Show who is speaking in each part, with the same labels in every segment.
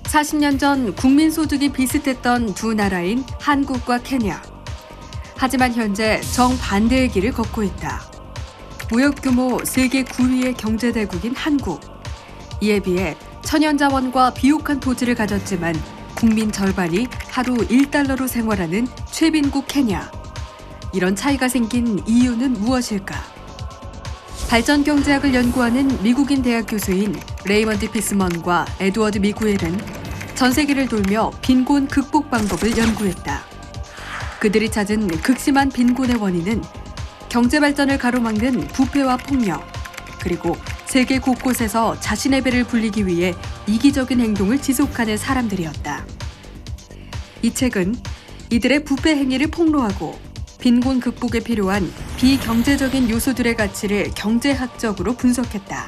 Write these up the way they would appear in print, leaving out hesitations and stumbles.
Speaker 1: 40년 전 국민소득이 비슷했던 두 나라인 한국과 케냐. 하지만 현재 정반대의 길을 걷고 있다. 무역 규모 세계 9위의 경제대국인 한국. 이에 비해 천연자원과 비옥한 토지를 가졌지만 국민 절반이 하루 1달러로 생활하는 최빈국 케냐. 이런 차이가 생긴 이유는 무엇일까? 발전경제학을 연구하는 미국인 대학 교수인 레이먼드 피스먼과 에드워드 미구엘은 전 세계를 돌며 빈곤 극복 방법을 연구했다. 그들이 찾은 극심한 빈곤의 원인은 경제 발전을 가로막는 부패와 폭력, 그리고 세계 곳곳에서 자신의 배를 불리기 위해 이기적인 행동을 지속하는 사람들이었다. 이 책은 이들의 부패 행위를 폭로하고 빈곤 극복에 필요한 비경제적인 요소들의 가치를 경제학적으로 분석했다.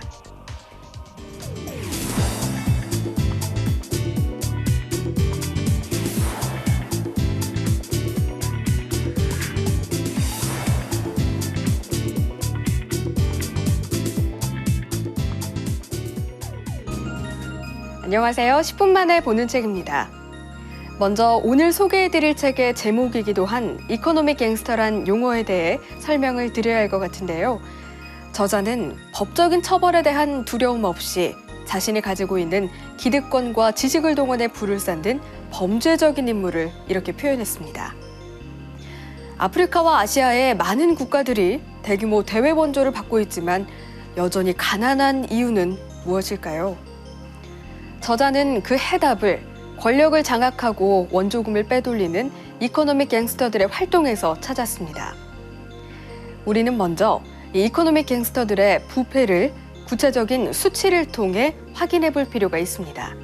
Speaker 1: 안녕하세요. 10분 만에 보는 책입니다. 먼저 오늘 소개해드릴 책의 제목이기도 한 이코노믹 갱스터란 용어에 대해 설명을 드려야 할 것 같은데요. 저자는 법적인 처벌에 대한 두려움 없이 자신이 가지고 있는 기득권과 지식을 동원해 불을 싼 범죄적인 인물을 이렇게 표현했습니다. 아프리카와 아시아의 많은 국가들이 대규모 대외 원조를 받고 있지만 여전히 가난한 이유는 무엇일까요? 저자는 그 해답을 권력을 장악하고 원조금을 빼돌리는 이코노믹 갱스터들의 활동에서 찾았습니다. 우리는 먼저 이 이코노믹 갱스터들의 부패를 구체적인 수치를 통해 확인해 볼 필요가 있습니다.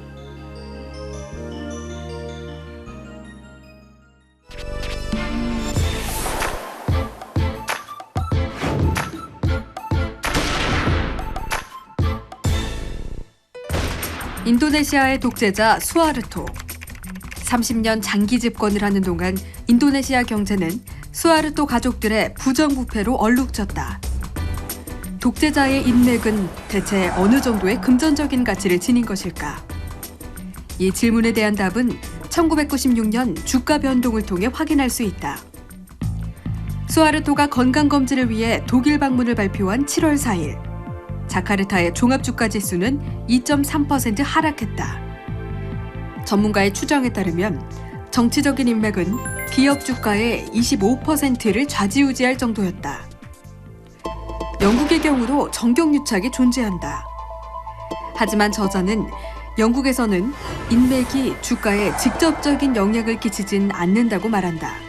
Speaker 1: 인도네시아의 독재자 수하르토. 30년 장기 집권을 하는 동안 인도네시아 경제는 수하르토 가족들의 부정부패로 얼룩졌다. 독재자의 인맥은 대체 어느 정도의 금전적인 가치를 지닌 것일까? 이 질문에 대한 답은 1996년 주가 변동을 통해 확인할 수 있다. 수하르토가 건강검진을 위해 독일 방문을 발표한 7월 4일. 자카르타의 종합주가 지수는 2.3% 하락했다. 전문가의 추정에 따르면 정치적인 인맥은 기업 주가의 25%를 좌지우지할 정도였다. 영국의 경우도 정경유착이 존재한다. 하지만 저자는 영국에서는 인맥이 주가에 직접적인 영향을 끼치진 않는다고 말한다.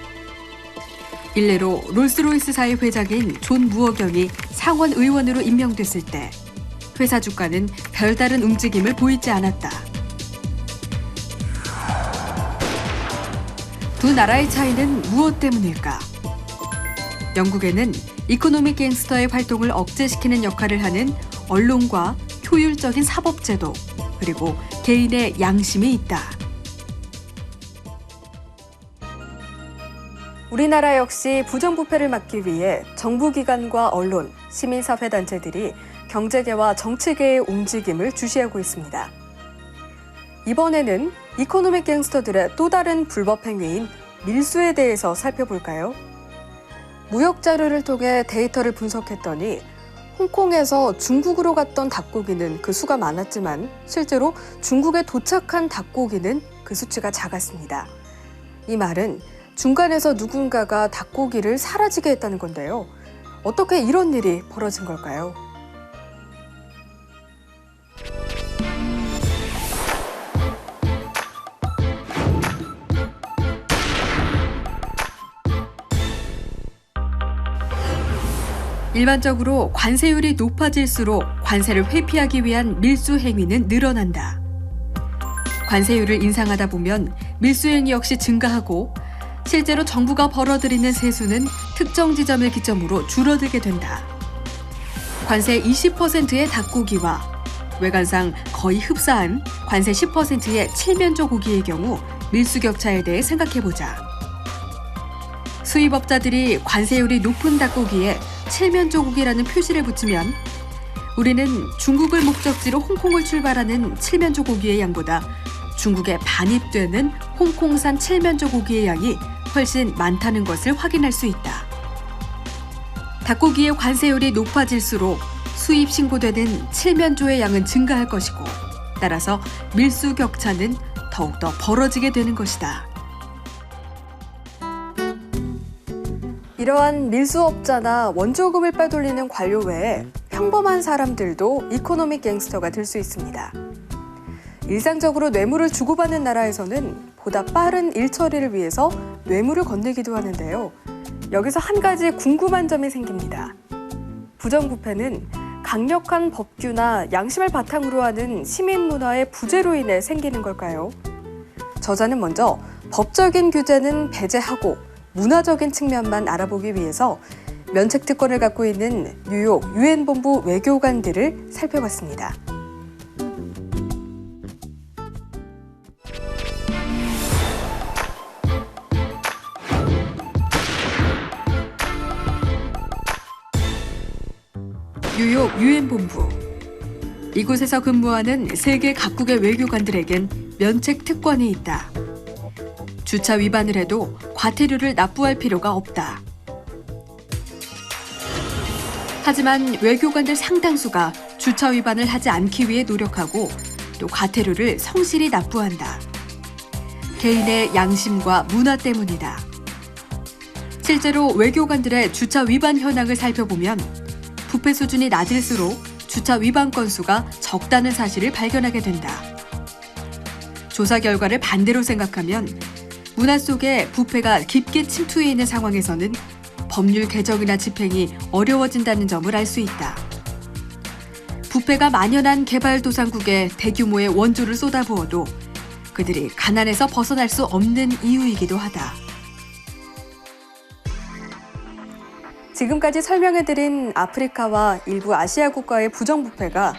Speaker 1: 일례로 롤스로이스사의 회장인 존 무어경이 상원 의원으로 임명됐을 때 회사 주가는 별다른 움직임을 보이지 않았다. 두 나라의 차이는 무엇 때문일까? 영국에는 이코노믹 갱스터의 활동을 억제시키는 역할을 하는 언론과 효율적인 사법제도, 그리고 개인의 양심이 있다. 우리나라 역시 부정부패를 막기 위해 정부기관과 언론, 시민사회단체들이 경제계와 정치계의 움직임을 주시하고 있습니다. 이번에는 이코노믹 갱스터들의 또 다른 불법 행위인 밀수에 대해서 살펴볼까요? 무역 자료를 통해 데이터를 분석했더니 홍콩에서 중국으로 갔던 닭고기는 그 수가 많았지만 실제로 중국에 도착한 닭고기는 그 수치가 작았습니다. 이 말은 중간에서 누군가가 닭고기를 사라지게 했다는 건데요. 어떻게 이런 일이 벌어진 걸까요? 일반적으로 관세율이 높아질수록 관세를 회피하기 위한 밀수 행위는 늘어난다. 관세율을 인상하다 보면 밀수 행위 역시 증가하고 실제로 정부가 벌어들이는 세수는 특정 지점을 기점으로 줄어들게 된다. 관세 20%의 닭고기와 외관상 거의 흡사한 관세 10%의 칠면조 고기의 경우 밀수 격차에 대해 생각해보자. 수입업자들이 관세율이 높은 닭고기에 칠면조 고기라는 표시를 붙이면 우리는 중국을 목적지로 홍콩을 출발하는 칠면조 고기의 양보다 중국에 반입되는 홍콩산 칠면조 고기의 양이 훨씬 많다는 것을 확인할 수 있다. 닭고기의 관세율이 높아질수록 수입 신고되는 칠면조의 양은 증가할 것이고, 따라서 밀수 격차는 더욱더 벌어지게 되는 것이다. 이러한 밀수업자나 원조금을 빼돌리는 관료 외에 평범한 사람들도 이코노믹 갱스터가 될 수 있습니다. 일상적으로 뇌물을 주고받는 나라에서는 보다 빠른 일 처리를 위해서 뇌물을 건네기도 하는데요. 여기서 한 가지 궁금한 점이 생깁니다. 부정부패는 강력한 법규나 양심을 바탕으로 하는 시민 문화의 부재로 인해 생기는 걸까요? 저자는 먼저 법적인 규제는 배제하고 문화적인 측면만 알아보기 위해서 면책 특권을 갖고 있는 뉴욕 유엔 본부 외교관들을 살펴봤습니다. 뉴욕 유엔 본부. 이곳에서 근무하는 세계 각국의 외교관들에겐 면책 특권이 있다. 주차 위반을 해도 과태료를 납부할 필요가 없다. 하지만 외교관들 상당수가 주차 위반을 하지 않기 위해 노력하고 또 과태료를 성실히 납부한다. 개인의 양심과 문화 때문이다. 실제로 외교관들의 주차 위반 현황을 살펴보면 부패 수준이 낮을수록 주차 위반 건수가 적다는 사실을 발견하게 된다. 조사 결과를 반대로 생각하면 문화 속에 부패가 깊게 침투해 있는 상황에서는 법률 개정이나 집행이 어려워진다는 점을 알 수 있다. 부패가 만연한 개발도상국에 대규모의 원조를 쏟아부어도 그들이 가난에서 벗어날 수 없는 이유이기도 하다. 지금까지 설명해드린 아프리카와 일부 아시아 국가의 부정부패가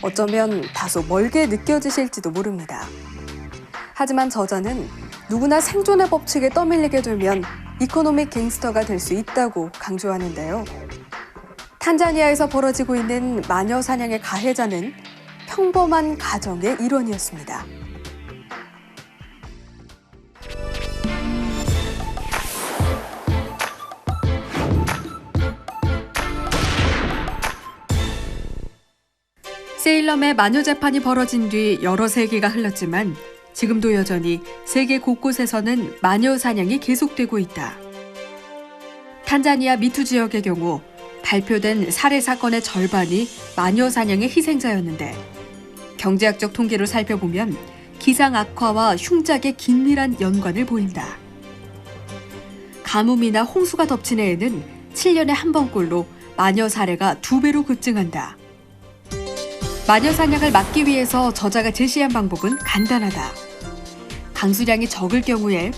Speaker 1: 어쩌면 다소 멀게 느껴지실지도 모릅니다. 하지만 저자는 누구나 생존의 법칙에 떠밀리게 되면 이코노믹 갱스터가 될 수 있다고 강조하는데요. 탄자니아에서 벌어지고 있는 마녀 사냥의 가해자는 평범한 가정의 일원이었습니다. 세일럼의 마녀 재판이 벌어진 뒤 여러 세기가 흘렀지만 지금도 여전히 세계 곳곳에서는 마녀 사냥이 계속되고 있다. 탄자니아 미투 지역의 경우 발표된 살해 사건의 절반이 마녀 사냥의 희생자였는데, 경제학적 통계로 살펴보면 기상 악화와 흉작의 긴밀한 연관을 보인다. 가뭄이나 홍수가 덮친 해에는 7년에 한 번꼴로 마녀 사례가 2배로 급증한다. 마녀 사냥을 막기 위해서 저자가 제시한 방법은 간단하다. 강수량이 적을 경우에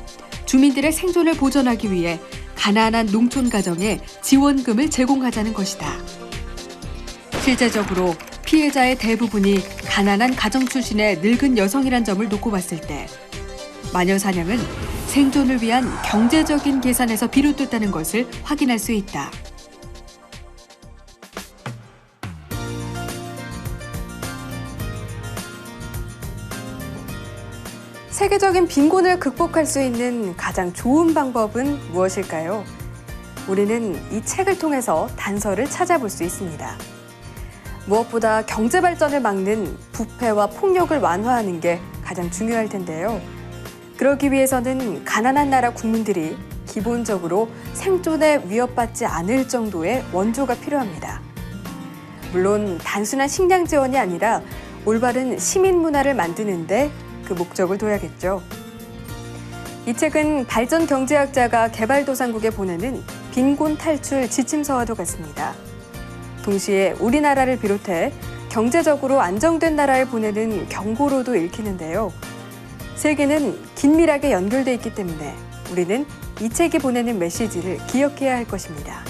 Speaker 1: 주민들의 생존을 보전하기 위해 가난한 농촌 가정에 지원금을 제공하자는 것이다. 실제적으로 피해자의 대부분이 가난한 가정 출신의 늙은 여성이란 점을 놓고 봤을 때 마녀 사냥은 생존을 위한 경제적인 계산에서 비롯됐다는 것을 확인할 수 있다. 세계적인 빈곤을 극복할 수 있는 가장 좋은 방법은 무엇일까요? 우리는 이 책을 통해서 단서를 찾아볼 수 있습니다. 무엇보다 경제 발전을 막는 부패와 폭력을 완화하는 게 가장 중요할 텐데요. 그러기 위해서는 가난한 나라 국민들이 기본적으로 생존에 위협받지 않을 정도의 원조가 필요합니다. 물론 단순한 식량 지원이 아니라 올바른 시민 문화를 만드는데 그 목적을 둬야겠죠. 이 책은 발전 경제학자가 개발도상국에 보내는 빈곤 탈출 지침서와도 같습니다. 동시에 우리나라를 비롯해 경제적으로 안정된 나라에 보내는 경고로도 읽히는데요. 세계는 긴밀하게 연결돼 있기 때문에 우리는 이 책이 보내는 메시지를 기억해야 할 것입니다.